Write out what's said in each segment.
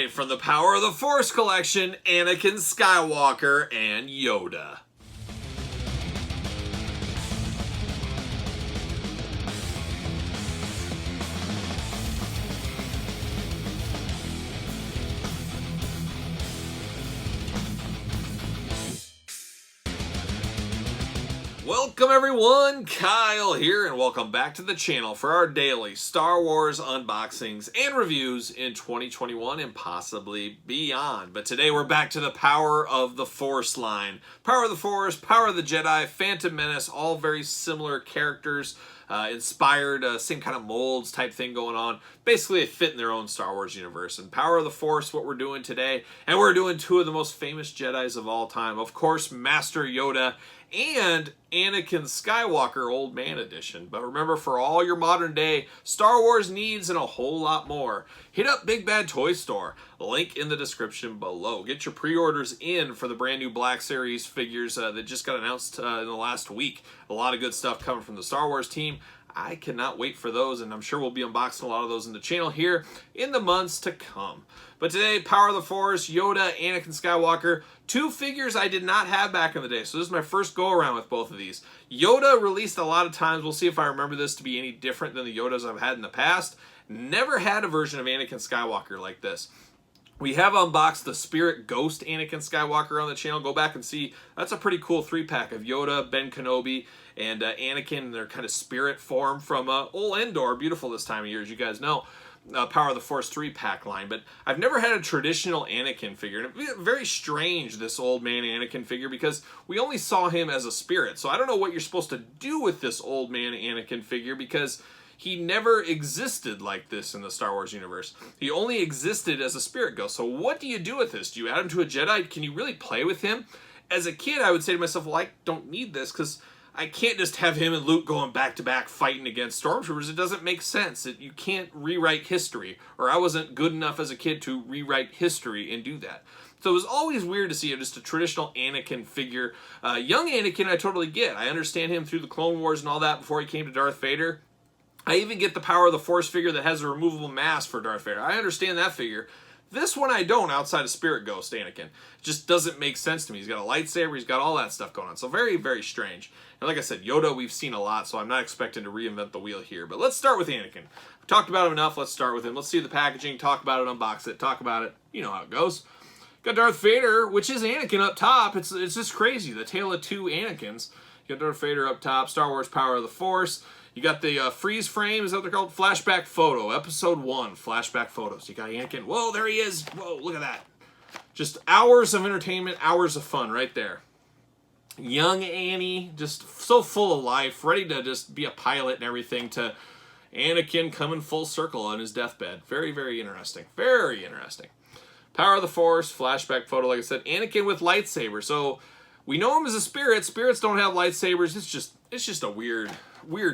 today from the Power of the Force collection, Anakin Skywalker and Yoda. Welcome everyone, Kyle here, and welcome back to the channel for our daily Star Wars unboxings and reviews in 2021 and possibly beyond. But today we're back to the Power of the Force line. Power of the Force, Power of the Jedi, Phantom Menace, all very similar characters, inspired, same kind of molds type thing going on. Basically, they fit in their own Star Wars universe. And Power of the Force, what we're doing today, and we're doing two of the most famous Jedis of all time. Of course, Master Yoda and Anakin Skywalker Old Man Edition. But remember, for all your modern day Star Wars needs and a whole lot more, hit up Big Bad Toy Store. Link in the description below. Get your pre-orders in for the brand new Black Series figures that just got announced in the last week. A lot of good stuff coming from the Star Wars team. I cannot wait for those, and I'm sure we'll be unboxing a lot of those in the channel here in the months to come. But today, Power of the Force, Yoda, Anakin Skywalker, two figures I did not have back in the day, so this is my first go-around with both of these. Yoda released a lot of times. We'll see if I remember this to be any different than the Yodas I've had in the past. Never had a version of Anakin Skywalker like this. We have unboxed the Spirit Ghost Anakin Skywalker on the channel. Go back and see. That's a pretty cool 3-pack of Yoda, Ben Kenobi, and Anakin in their kind of spirit form from Ol Endor. Beautiful this time of year, as you guys know. Power of the Force 3-pack line. But I've never had a traditional Anakin figure. And it's very strange, this old man Anakin figure, because we only saw him as a spirit. So I don't know what you're supposed to do with this old man Anakin figure, because he never existed like this in the Star Wars universe. He only existed as a spirit ghost. So what do you do with this? Do you add him to a Jedi? Can you really play with him? As a kid, I would say to myself, well, I don't need this, because I can't just have him and Luke going back-to-back fighting against Stormtroopers. It doesn't make sense. You can't rewrite history, or I wasn't good enough as a kid to rewrite history and do that. So it was always weird to see just a traditional Anakin figure. Young Anakin, I totally get. I understand him through the Clone Wars and all that before he came to Darth Vader. I even get the Power of the Force figure that has a removable mask for Darth Vader. I understand that figure. This one I don't, outside of Spirit Ghost Anakin. It just doesn't make sense to me. He's got a lightsaber, he's got all that stuff going on. So very, very strange. And like I said, Yoda we've seen a lot, so I'm not expecting to reinvent the wheel here. But let's start with Anakin. We talked about him enough, let's start with him. Let's see the packaging, talk about it, unbox it, talk about it. You know how it goes. Got Darth Vader, which is Anakin up top. It's just crazy. The tale of two Anakins. You got Darth Vader up top, Star Wars Power of the Force. You got the freeze frame, is that what they're called? Flashback photo, episode 1, flashback photos. You got Anakin, whoa, there he is. Whoa, look at that. Just hours of entertainment, hours of fun right there. Young Annie, just so full of life, ready to just be a pilot and everything, to Anakin coming full circle on his deathbed. Very, very interesting. Very interesting. Power of the Force, flashback photo, like I said. Anakin with lightsaber. So we know him as a spirit. Spirits don't have lightsabers. It's just a weird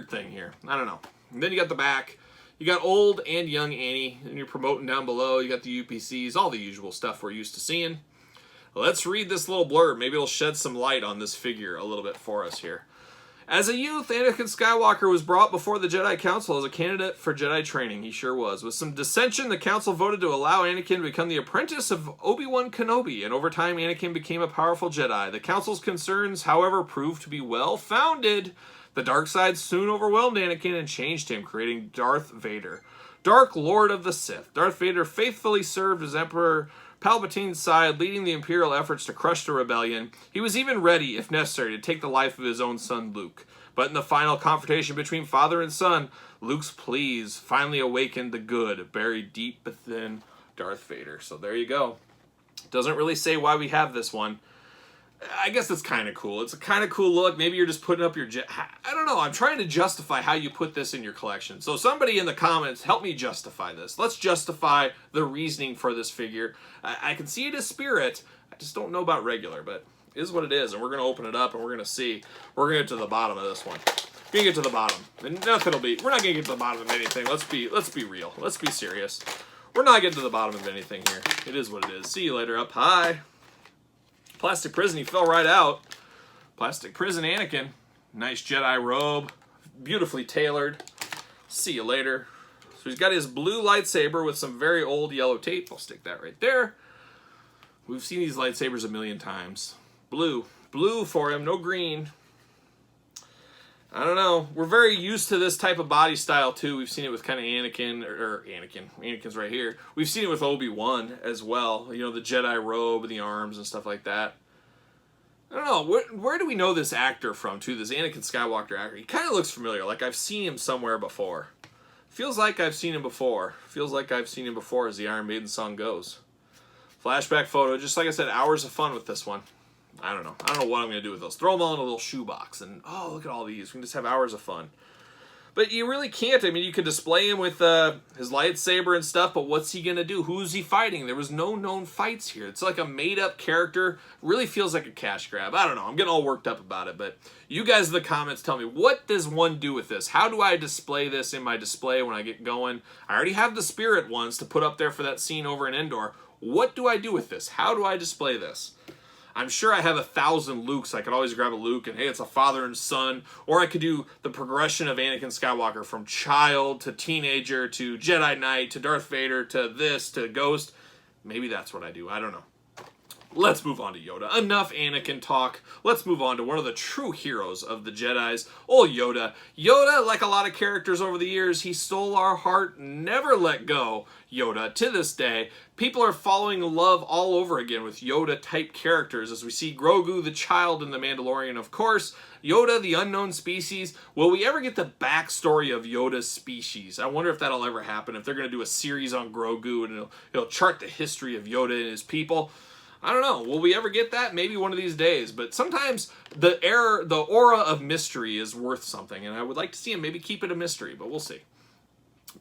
thing here. I don't know. And then you got the back. You got old and young Annie, and you're promoting down below. You got the UPCs, all the usual stuff we're used to seeing. Let's read this little blurb. Maybe it'll shed some light on this figure a little bit for us here. As a youth, Anakin Skywalker was brought before the Jedi Council as a candidate for Jedi training. He sure was. With some dissension, the Council voted to allow Anakin to become the apprentice of Obi-Wan Kenobi, and over time, Anakin became a powerful Jedi. The Council's concerns, however, proved to be well-founded. The dark side soon overwhelmed Anakin and changed him, creating Darth Vader, Dark Lord of the Sith. Darth Vader faithfully served as Emperor Palpatine's side, leading the Imperial efforts to crush the rebellion. He was even ready, if necessary, to take the life of his own son, Luke. But in the final confrontation between father and son, Luke's pleas finally awakened the good buried deep within Darth Vader. So there you go. Doesn't really say why we have this one. I guess it's kind of cool. It's a kind of cool look. Maybe you're just putting up your... I don't know. I'm trying to justify how you put this in your collection. So somebody in the comments, help me justify this. Let's justify the reasoning for this figure. I can see it as spirit. I just don't know about regular, but it is what it is. And we're going to open it up and we're going to see. We're going to get to the bottom of this one. We're going to get to the bottom. And nothing will be... We're not going to get to the bottom of anything. Let's be real. Let's be serious. We're not getting to the bottom of anything here. It is what it is. See you later. Up high. Plastic prison, he fell right out. Plastic prison Anakin. Nice Jedi robe. Beautifully tailored. See you later. So he's got his blue lightsaber with some very old yellow tape. I'll stick that right there. We've seen these lightsabers a million times. Blue. Blue for him, no green. I don't know. We're very used to this type of body style, too. We've seen it with kind of Anakin, or Anakin. Anakin's right here. We've seen it with Obi-Wan as well. You know, the Jedi robe and the arms and stuff like that. I don't know. Where do we know this actor from, too? This Anakin Skywalker actor. He kind of looks familiar. Like I've seen him somewhere before. Feels like I've seen him before. Feels like I've seen him before as the Iron Maiden song goes. Flashback photo. Just like I said, hours of fun with this one. I don't know. I don't know what I'm going to do with those. Throw them all in a little shoebox. And, oh, look at all these. We can just have hours of fun. But you really can't. I mean, you could display him with his lightsaber and stuff, but what's he going to do? Who's he fighting? There was no known fights here. It's like a made-up character. Really feels like a cash grab. I don't know. I'm getting all worked up about it, but you guys in the comments tell me, what does one do with this? How do I display this in my display when I get going? I already have the spirit ones to put up there for that scene over in Endor. What do I do with this? How do I display this? I'm sure I have 1,000 Lukes. I could always grab a Luke and, hey, it's a father and son. Or I could do the progression of Anakin Skywalker from child to teenager to Jedi Knight to Darth Vader to this to Ghost. Maybe that's what I do. I don't know. Let's move on to Yoda. Enough Anakin talk. Let's move on to one of the true heroes of the Jedis, old Yoda. Yoda, like a lot of characters over the years, he stole our heart, never let go. Yoda, to this day, people are following love all over again with Yoda-type characters as we see Grogu, the child in The Mandalorian, of course, Yoda, the unknown species. Will we ever get the backstory of Yoda's species? I wonder if that'll ever happen, if they're going to do a series on Grogu and it'll chart the history of Yoda and his people. I don't know. Will we ever get that? Maybe one of these days. But sometimes the aura of mystery is worth something, and I would like to see him maybe keep it a mystery, but we'll see.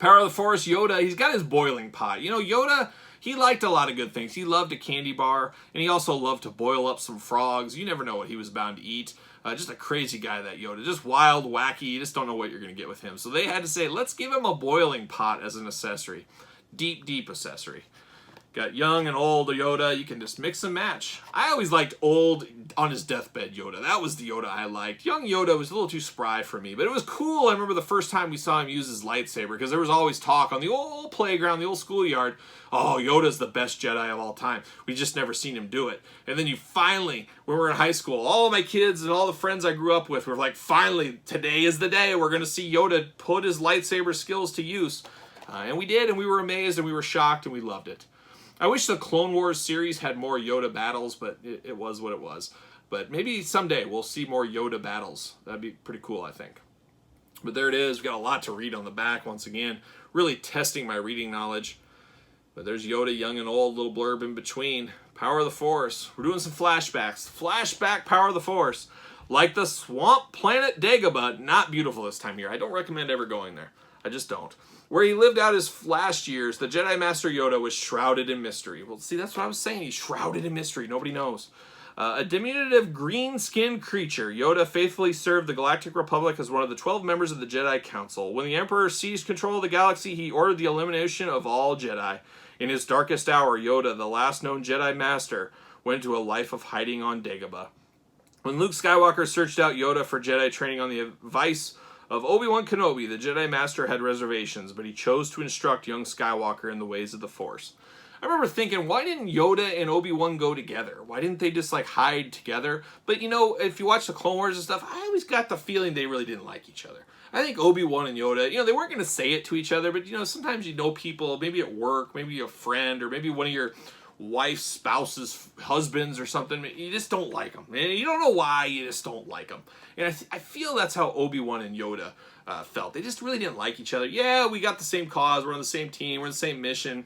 Power of the Force, Yoda, he's got his boiling pot. You know, Yoda, he liked a lot of good things. He loved a candy bar, and he also loved to boil up some frogs. You never know what he was bound to eat. Just a crazy guy, that Yoda. Just wild, wacky. You just don't know what you're going to get with him. So they had to say, let's give him a boiling pot as an accessory. Deep, deep accessory. Got young and old Yoda. You can just mix and match. I always liked old on his deathbed Yoda. That was the Yoda I liked. Young Yoda was a little too spry for me, but it was cool. I remember the first time we saw him use his lightsaber, because there was always talk on the old playground, the old schoolyard, oh, Yoda's the best Jedi of all time. We just never seen him do it. And then you finally, when we were in high school, all of my kids and all the friends I grew up with were like, finally, today is the day we're going to see Yoda put his lightsaber skills to use. And we did, and we were amazed, and we were shocked, and we loved it. I wish the Clone Wars series had more Yoda battles, but it was what it was. But maybe someday we'll see more Yoda battles. That'd be pretty cool, I think. But there it is. We've got a lot to read on the back once again. Really testing my reading knowledge. But there's Yoda, young and old, little blurb in between. Power of the Force. We're doing some flashbacks. Flashback Power of the Force. Like the swamp planet Dagobah. Not beautiful this time of year. I don't recommend ever going there. I just don't. Where he lived out his last years, the Jedi Master Yoda was shrouded in mystery. Well, see, that's what I was saying. He's shrouded in mystery. Nobody knows. A diminutive green-skinned creature, Yoda faithfully served the Galactic Republic as one of the 12 members of the Jedi Council. When the Emperor seized control of the galaxy, he ordered the elimination of all Jedi. In his darkest hour, Yoda, the last known Jedi Master, went into a life of hiding on Dagobah. When Luke Skywalker searched out Yoda for Jedi training on the advice of Obi-Wan Kenobi, the Jedi Master had reservations, but he chose to instruct young Skywalker in the ways of the Force. I remember thinking, why didn't Yoda and Obi-Wan go together? Why didn't they just, like, hide together? But, you know, if you watch the Clone Wars and stuff, I always got the feeling they really didn't like each other. I think Obi-Wan and Yoda, you know, they weren't going to say it to each other, but, you know, sometimes you know people, maybe at work, maybe a friend, or maybe one of your wife's spouse's husbands or something, you just don't like them. And you don't know why, you just don't like them. And I feel that's how Obi-Wan and Yoda felt. They just really didn't like each other. Yeah, we got the same cause, we're on the same team, we're on the same mission.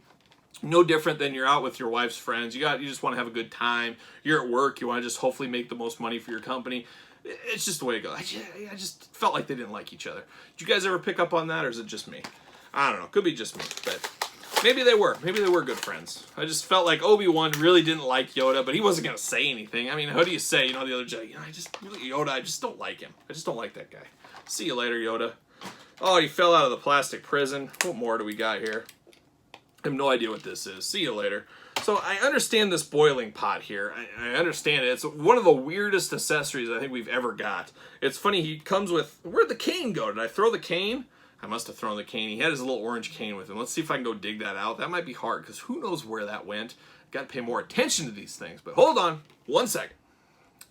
No different than you're out with your wife's friends. You just want to have a good time. You're at work, you want to just hopefully make the most money for your company. It's just the way it goes. I just felt like they didn't like each other. Did you guys ever pick up on that, or is it just me? I don't know. Could be just me, but maybe they were. Maybe they were good friends. I just felt like Obi-Wan really didn't like Yoda, but he wasn't going to say anything. I mean, how do you say, you know, the other Jedi, you know, Yoda, I just don't like him. I just don't like that guy. See you later, Yoda. Oh, he fell out of the plastic prison. What more do we got here? I have no idea what this is. See you later. So I understand this boiling pot here. I understand it. It's one of the weirdest accessories I think we've ever got. It's funny, he comes with... Where'd the cane go? Did I throw the cane? I must have thrown the cane. He had his little orange cane with him. Let's see if I can go dig that out. That might be hard because who knows where that went. Got to pay more attention to these things. But hold on 1 second.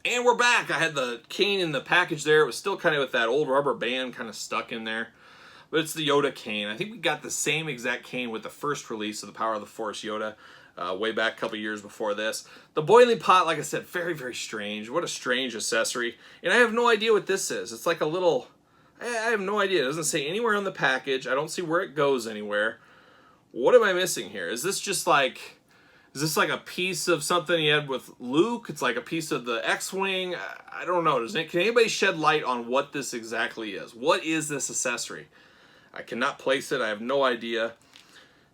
And we're back. I had the cane in the package there. It was still kind of with that old rubber band kind of stuck in there. But it's the Yoda cane. I think we got the same exact cane with the first release of the Power of the Force Yoda way back a couple years before this. The boiling pot, like I said, very, very strange. What a strange accessory. And I have no idea what this is. It's like a little... I have no idea. It doesn't say anywhere on the package. I don't see where it goes anywhere. What am I missing here? Is this just like... Is this like a piece of something he had with Luke? It's like a piece of the X-Wing? I don't know. Can anybody shed light on what this exactly is? What is this accessory? I cannot place it. I have no idea.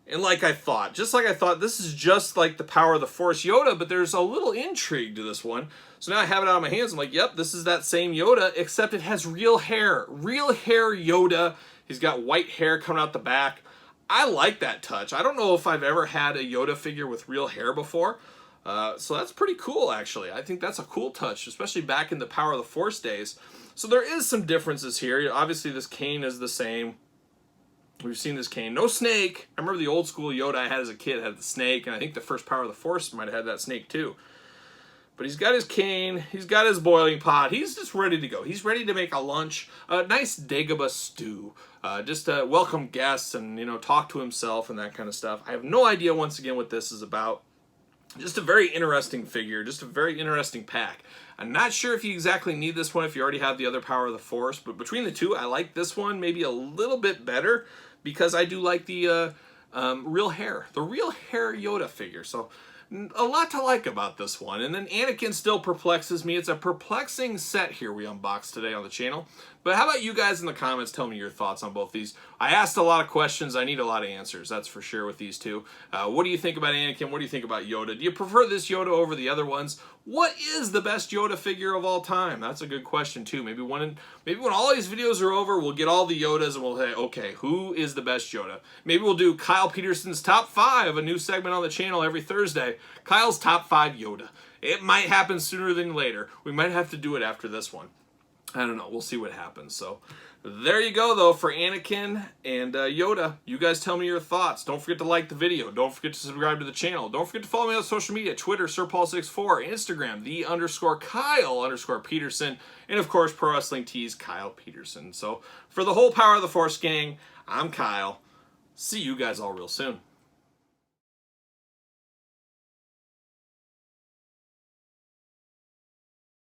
And like I thought, this is just like the Power of the Force Yoda, but there's a little intrigue to this one. So now I have it out of my hands. I'm like, yep, this is that same Yoda, except it has real hair. Real hair Yoda. He's got white hair coming out the back. I like that touch. I don't know if I've ever had a Yoda figure with real hair before. So that's pretty cool, actually. I think that's a cool touch, especially back in the Power of the Force days. So there is some differences here. Obviously, this cane is the same. We've seen this cane. No snake. I remember the old school Yoda I had as a kid had the snake, and I think the first Power of the Force might have had that snake too. But he's got his cane. He's got his boiling pot. He's just ready to go. He's ready to make a lunch. A nice Dagobah stew. Just to welcome guests and, talk to himself and that kind of stuff. I have no idea, once again, what this is about. Just a very interesting figure. Just a very interesting pack. I'm not sure if you exactly need this one if you already have the other Power of the Force. But between the two, I like this one maybe a little bit better because I do like the real hair. The real hair Yoda figure. So a lot to like about this one. And then Anakin still perplexes me. It's a perplexing set here we unboxed today on the channel. But how about you guys in the comments tell me your thoughts on both these? I asked a lot of questions. I need a lot of answers. That's for sure with these two. What do you think about Anakin? What do you think about Yoda? Do you prefer this Yoda over the other ones? What is the best Yoda figure of all time? That's a good question too. Maybe when all these videos are over, we'll get all the Yodas and we'll say, okay, who is the best Yoda? Maybe we'll do Kyle Peterson's Top 5, a new segment on the channel every Thursday. Kyle's Top 5 Yoda. It might happen sooner than later. We might have to do it after this one. I don't know. We'll see what happens. So there you go, though, for Anakin and Yoda. You guys tell me your thoughts. Don't forget to like the video. Don't forget to subscribe to the channel. Don't forget to follow me on social media. Twitter, SirPaul64. Instagram, _Kyle_Peterson. And, of course, Pro Wrestling Tees, Kyle Peterson. So for the whole Power of the Force gang, I'm Kyle. See you guys all real soon.